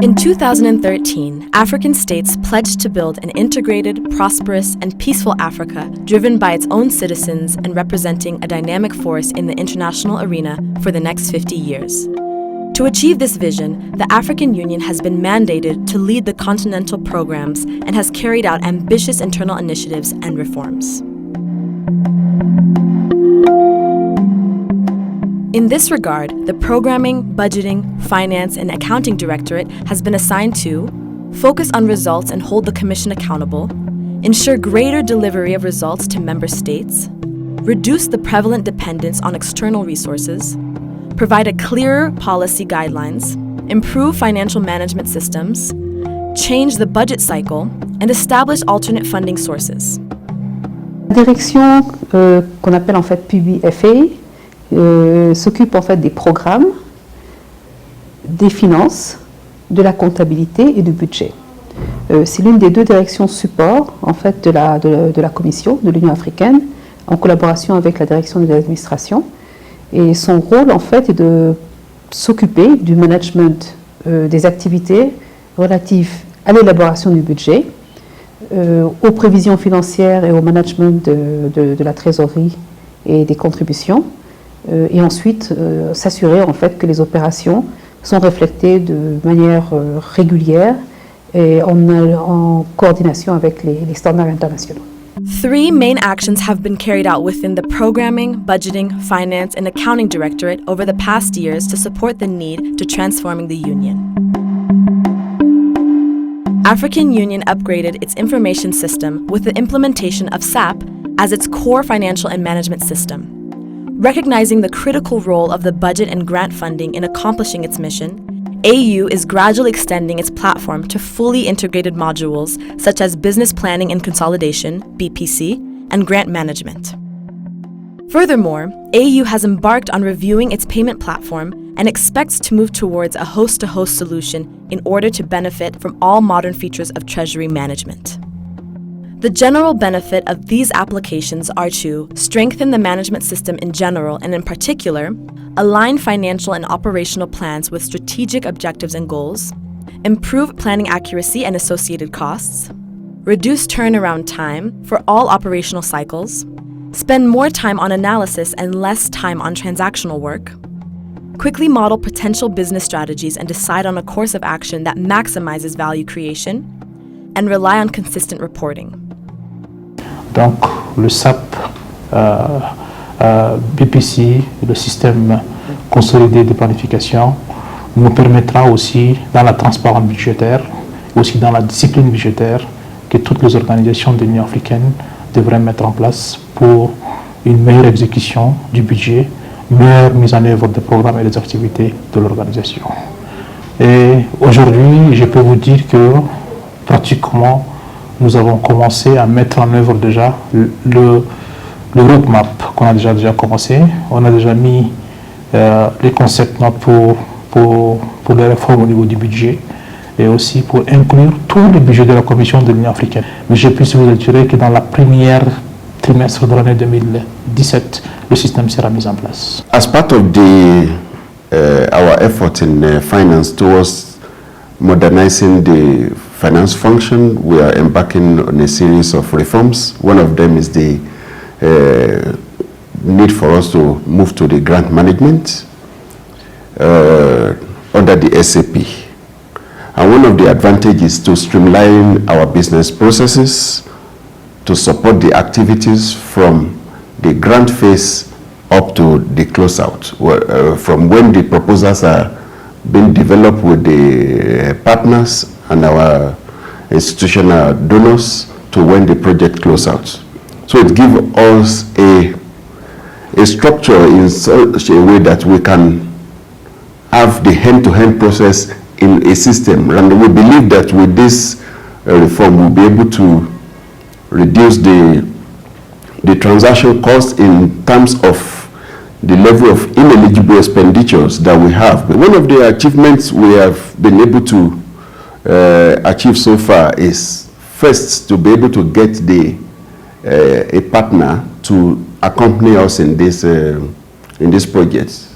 In 2013, African states pledged to build an integrated, prosperous, and peaceful Africa driven by its own citizens and representing a dynamic force in the international arena for the next 50 years. To achieve this vision, the African Union has been mandated to lead the continental programs and has carried out ambitious internal initiatives and reforms. In this regard, the Programming, Budgeting, Finance, and Accounting Directorate has been assigned to focus on results and hold the Commission accountable, ensure greater delivery of results to member states, reduce the prevalent dependence on external resources, provide a clearer policy guidelines, improve financial management systems, change the budget cycle, and establish alternate funding sources. La direction qu'on appelle en fait PBFA s'occupe en fait des programmes, des finances, de la comptabilité et du budget. C'est l'une des deux directions support en fait de la Commission de l'Union africaine en collaboration avec la direction de l'administration. Et son rôle en fait est de s'occuper du management des activités relatives à l'élaboration du budget, aux prévisions financières et au management de la trésorerie et des contributions. Et ensuite s'assurer en fait que les opérations sont reflétées de manière régulière et en coordination avec les standards internationaux. 3 main actions have been carried out within the Programming, Budgeting, Finance, and Accounting Directorate over the past years to support the need to transforming the Union. African Union upgraded its information system with the implementation of SAP as its core financial and management system. Recognizing the critical role of the budget and grant funding in accomplishing its mission, AU is gradually extending its platform to fully integrated modules such as Business Planning and Consolidation, BPC, and Grant Management. Furthermore, AU has embarked on reviewing its payment platform and expects to move towards a host-to-host solution in order to benefit from all modern features of treasury management. The general benefit of these applications are to strengthen the management system in general and in particular, align financial and operational plans with strategic objectives and goals, improve planning accuracy and associated costs, reduce turnaround time for all operational cycles, spend more time on analysis and less time on transactional work, quickly model potential business strategies and decide on a course of action that maximizes value creation, and rely on consistent reporting. Donc le SAP, BPC, le système consolidé de planification, nous permettra aussi dans la transparence budgétaire, aussi dans la discipline budgétaire que toutes les organisations de l'Union africaine devraient mettre en place pour une meilleure exécution du budget, meilleure mise en œuvre des programmes et des activités de l'organisation. Et aujourd'hui, je peux vous dire que pratiquement nous avons commencé à mettre en œuvre déjà le roadmap qu'on a déjà commencé. On a déjà mis les concepts pour les réformes au niveau du budget et aussi pour inclure tous les budgets de la Commission de l'Union africaine. Mais je peux vous assurer que dans la première trimestre de l'année 2017, le système sera mis en place. As part of our effort in finance towards modernizing the finance function, we are embarking on a series of reforms. One of them is the need for us to move to the grant management under the SAP. And one of the advantages to streamline our business processes to support the activities from the grant phase up to the closeout, from when the proposals are being developed with the partners and our institutional donors to when the project close out. So it gives us a structure in such a way that we can have the hand-to-hand process in a system. And we believe that with this reform, we'll be able to reduce the transaction cost in terms of the level of ineligible expenditures that we have. But one of the achievements we have been able to achieve so far is first to be able to get a partner to accompany us in this project,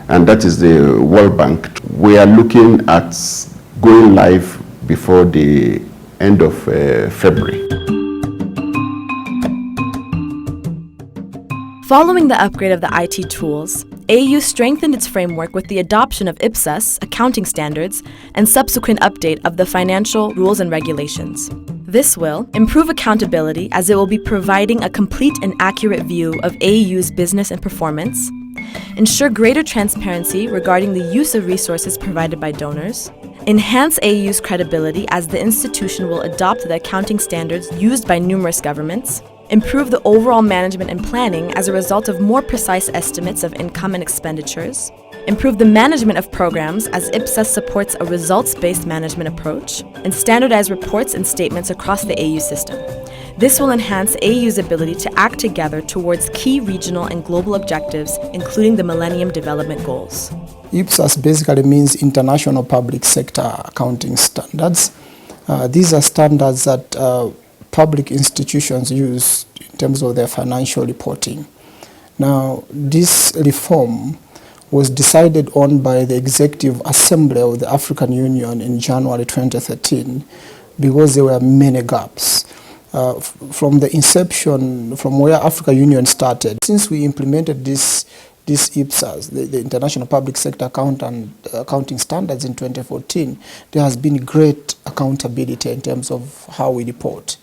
and that is the World Bank. We are looking at going live before the end of February. Following the upgrade of the IT tools, AU strengthened its framework with the adoption of IPSAS accounting standards and subsequent update of the financial rules and regulations. This will improve accountability as it will be providing a complete and accurate view of AU's business and performance, ensure greater transparency regarding the use of resources provided by donors, enhance AU's credibility as the institution will adopt the accounting standards used by numerous governments, improve the overall management and planning as a result of more precise estimates of income and expenditures, improve the management of programs as IPSAS supports a results-based management approach, and standardize reports and statements across the AU system. This will enhance AU's ability to act together towards key regional and global objectives, including the Millennium Development Goals. IPSAS basically means International Public Sector Accounting Standards. These are standards that public institutions use in terms of their financial reporting. Now, this reform was decided on by the Executive Assembly of the African Union in January 2013 because there were many gaps. From the inception, from where African Union started, since we implemented this IPSAS, the International Public Sector Accounting Standards in 2014, there has been great accountability in terms of how we report.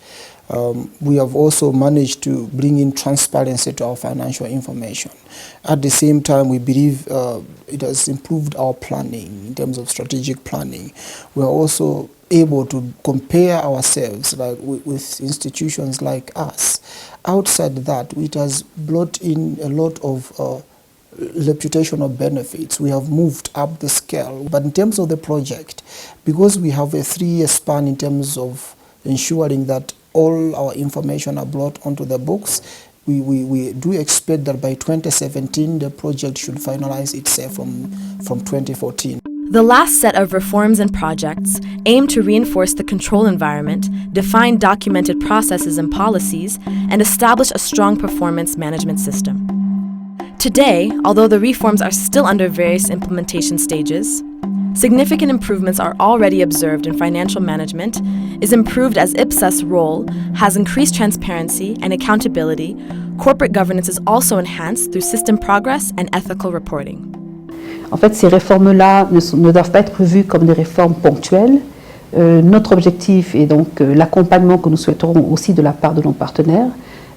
We have also managed to bring in transparency to our financial information. At the same time, we believe it has improved our planning in terms of strategic planning. We are also able to compare ourselves with institutions like us. Outside that, it has brought in a lot of reputational benefits. We have moved up the scale. But in terms of the project, because we have a 3-year span in terms of ensuring that all our information are brought onto the books, we do expect that by 2017 the project should finalize itself from 2014. The last set of reforms and projects aim to reinforce the control environment, define documented processes and policies, and establish a strong performance management system. Today, although the reforms are still under various implementation stages, significant improvements are already observed in financial management, is improved as IPSAS' role has increased transparency and accountability. Corporate governance is also enhanced through system progress and ethical reporting. En fait, ces réformes-là ne doivent pas être vues comme des réformes ponctuelles. Notre objectif et donc l'accompagnement que nous souhaiterons aussi de la part de nos partenaires,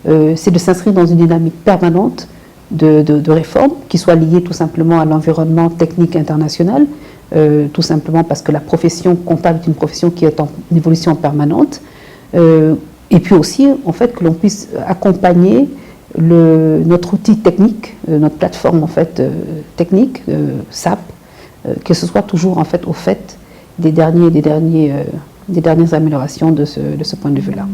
c'est de s'inscrire dans une dynamique permanente de réformes qui soit liée tout simplement à l'environnement technique international, tout simplement parce que la profession comptable est une profession qui est en évolution permanente, et puis aussi en fait que l'on puisse accompagner notre outil technique, notre plateforme en fait technique, SAP, que ce soit toujours en fait au fait des dernières améliorations de ce point de vue-là.